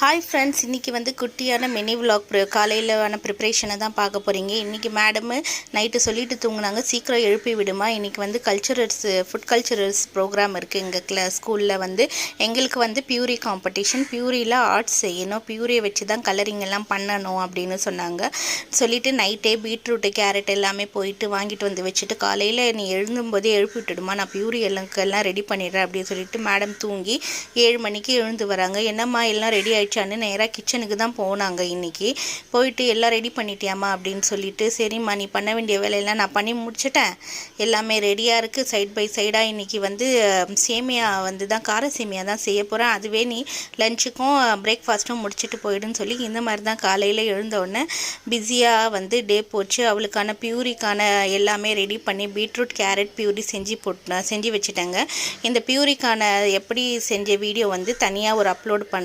Hi friends, இன்றைக்கி வந்து குட்டியான மினி விலாக் காலையிலான ப்ரிப்ரேஷனை தான் பார்க்க போகிறீங்க. இன்றைக்கி மேடமு நைட்டு சொல்லிட்டு தூங்குனாங்க, சீக்கிரம் எழுப்பி விடுமா, இன்றைக்கி வந்து ஃபுட் கல்ச்சுரல்ஸ் ப்ரோக்ராம் இருக்குது எங்கள் ஸ்கூலில். வந்து எங்களுக்கு வந்து பியூரி காம்படிஷன், பியூரியில் ஆர்ட்ஸ் செய்யணும், பியூரியை வச்சு தான் கலரிங் எல்லாம் பண்ணணும் அப்படின்னு சொன்னாங்க. சொல்லிவிட்டு நைட்டே பீட்ரூட்டு கேரட் எல்லாமே போயிட்டு வாங்கிட்டு வந்து வச்சுட்டு, காலையில் நீ எழுந்தும்போதே எழுப்பி விட்டுடுமா, நான் பியூரி எல்லாம் ரெடி பண்ணிடுறேன் அப்படின்னு சொல்லிட்டு மேடம் தூங்கி 7 மணிக்கு எழுந்து வராங்க. என்னம்மா எல்லாம் ரெடி ஆயிடுச்சான்னு நேராக கிச்சனுக்கு தான் போனாங்க. இன்றைக்கி போயிட்டு எல்லாம் ரெடி பண்ணிட்டியாம்மா அப்படின்னு சொல்லிட்டு, சரிம்மா நீ பண்ண வேண்டிய வேலையெல்லாம் நான் பண்ணி முடிச்சிட்டேன், எல்லாமே ரெடியாக இருக்குது. சைட் பை சைடாக இன்றைக்கி வந்து சேமியா வந்து தான் கார சேமியா தான் செய்ய போகிறேன், அதுவே நீ லஞ்சுக்கும் பிரேக்ஃபாஸ்ட்டும் முடிச்சுட்டு போயிடுன்னு சொல்லி இந்த மாதிரி தான் காலையில் எழுந்தவுடனே பிஸியாக வந்து டே போச்சு. அவளுக்கான பியூரிக்கான எல்லாமே ரெடி பண்ணி பீட்ரூட் கேரட் பியூரி செஞ்சு வச்சுட்டேங்க. இந்த பியூரிக்கான எப்படி செஞ்ச வீடியோ வந்து தனியாக ஒரு அப்லோட் பண்ணுறேன்.